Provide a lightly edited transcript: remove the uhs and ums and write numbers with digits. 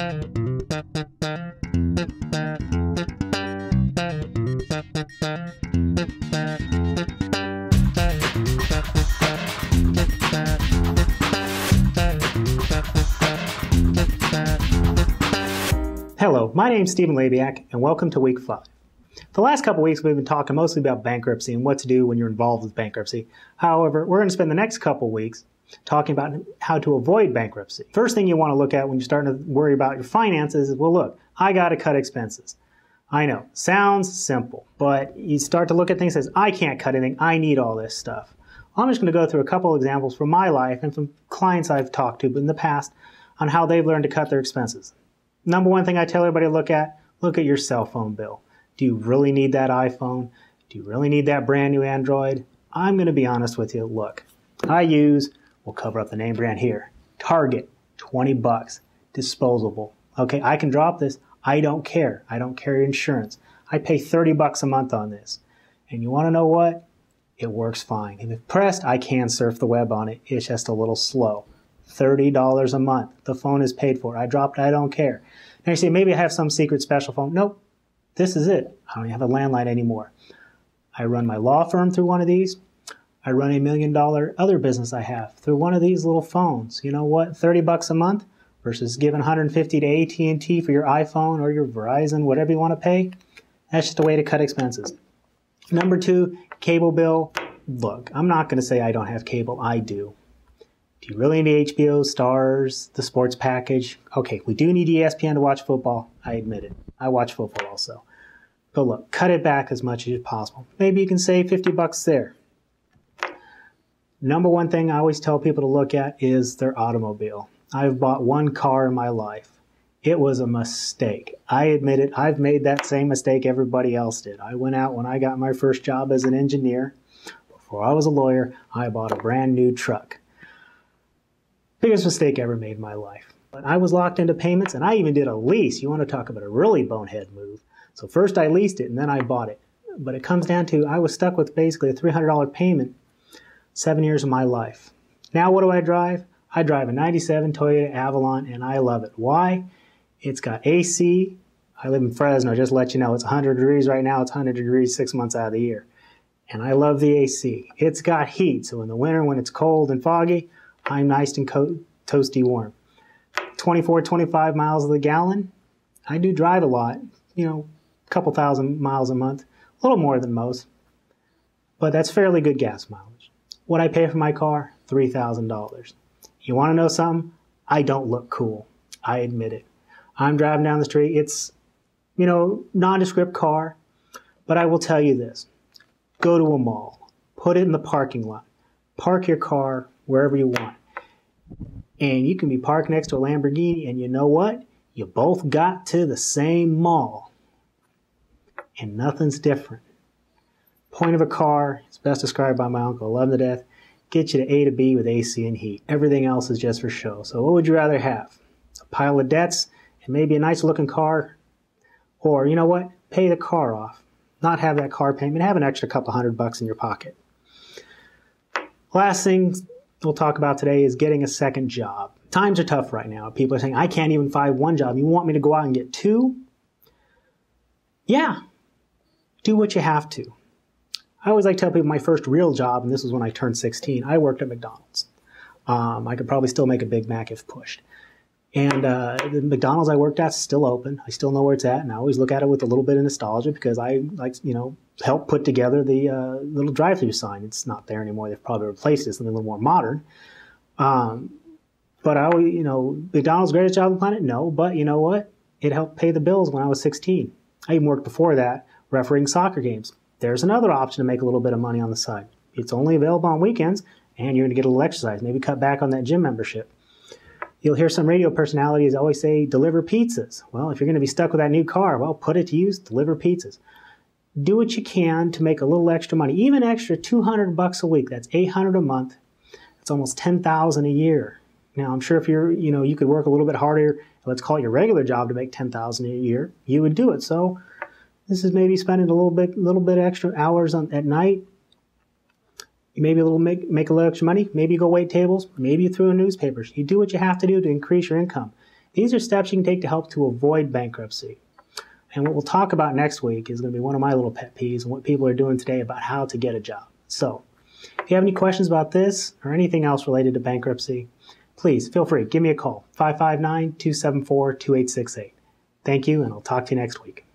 Hello, my name is Stephen Labiak, and welcome to Week 5. The last couple weeks we've been talking mostly about bankruptcy and what to do when you're involved with bankruptcy. However, we're going to spend the next couple weeks talking about how to avoid bankruptcy. First thing you want to look at when you're starting to worry about your finances is, well, look, I got to cut expenses. I know, sounds simple, but you start to look at things and says, I can't cut anything, I need all this stuff. I'm just going to go through a couple examples from my life and from clients I've talked to in the past on how they've learned to cut their expenses. Number one thing I tell everybody to look at your cell phone bill. Do you really need that iPhone? Do you really need that brand new Android? I'm going to be honest with you. Look, we'll cover up the name brand here, Target, 20 bucks, disposable. Okay, I can drop this. I don't care. I don't carry insurance. I pay 30 bucks a month on this. And you want to know what? It works fine. And if pressed, I can surf the web on it. It's just a little slow. $30 a month. The phone is paid for. I dropped it. I don't care. Now you say, maybe I have some secret special phone. Nope. This is it. I don't even have a landline anymore. I run my law firm through one of these. I run $1 million other business I have through one of these little phones. You know what? 30 bucks a month versus giving 150 to AT&T for your iPhone or your Verizon, whatever you want to pay. That's just a way to cut expenses. Number two, cable bill. Look, I'm not going to say I don't have cable. I do. Do you really need HBO, Stars, the sports package? Okay, we do need ESPN to watch football. I admit it. I watch football also. But look, cut it back as much as possible. Maybe you can save 50 bucks there. Number one thing I always tell people to look at is their automobile. I've bought one car in my life. It was a mistake. I admit it. I've made that same mistake everybody else did. I went out when I got my first job as an engineer. Before I was a lawyer, I bought a brand new truck. Biggest mistake ever made in my life. But I was locked into payments, and I even did a lease. You want to talk about a really bonehead move. So first I leased it, and then I bought it. But it comes down to I was stuck with basically a $300 payment 7 years of my life. Now what do I drive? I drive a 97 Toyota Avalon, and I love it. Why? It's got AC. I live in Fresno, just to let you know. It's 100 degrees right now. It's 100 degrees 6 months out of the year. And I love the AC. It's got heat, so in the winter when it's cold and foggy, I'm nice and toasty warm. 24, 25 miles of the gallon. I do drive a lot, a couple thousand miles a month, a little more than most, but that's fairly good gas mileage. What I pay for my car, $3,000. You want to know something? I don't look cool. I admit it. I'm driving down the street. It's, nondescript car, but I will tell you this. Go to a mall. Put it in the parking lot. Park your car wherever you want. And you can be parked next to a Lamborghini, and you know what? You both got to the same mall. And nothing's different. Point of a car, it's best described by my uncle, I love him to death, get you to A to B with AC and heat. Everything else is just for show. So what would you rather have? A pile of debts and maybe a nice looking car? Or, you know what? Pay the car off. Not have that car payment. Have an extra couple $100 in your pocket. Last thing we'll talk about today is getting a second job. Times are tough right now. People are saying, I can't even find one job. You want me to go out and get two? Yeah. Do what you have to. I always like to tell people my first real job, and this was when I turned 16, I worked at McDonald's. I could probably still make a Big Mac if pushed. And the McDonald's I worked at is still open. I still know where it's at, and I always look at it with a little bit of nostalgia because I helped put together the little drive-through sign. It's not there anymore. They've probably replaced it with something a little more modern. But I always, McDonald's greatest job on the planet? No, but you know what? It helped pay the bills when I was 16. I even worked before that refereeing soccer games. There's another option to make a little bit of money on the side. It's only available on weekends, and you're going to get a little exercise. Maybe cut back on that gym membership. You'll hear some radio personalities always say, deliver pizzas. Well, if you're going to be stuck with that new car, well, put it to use, deliver pizzas. Do what you can to make a little extra money, even extra $200 a week. That's $800 a month. That's almost $10,000 a year. Now, I'm sure if you could work a little bit harder, let's call it your regular job to make $10,000 a year, you would do it. So this is maybe spending a little bit extra hours at night. Maybe make a little extra money. Maybe you go wait tables. Maybe you throw in newspapers. You do what you have to do to increase your income. These are steps you can take to help to avoid bankruptcy. And what we'll talk about next week is going to be one of my little pet peeves and what people are doing today about how to get a job. So if you have any questions about this or anything else related to bankruptcy, please feel free. Give me a call, 559-274-2868. Thank you, and I'll talk to you next week.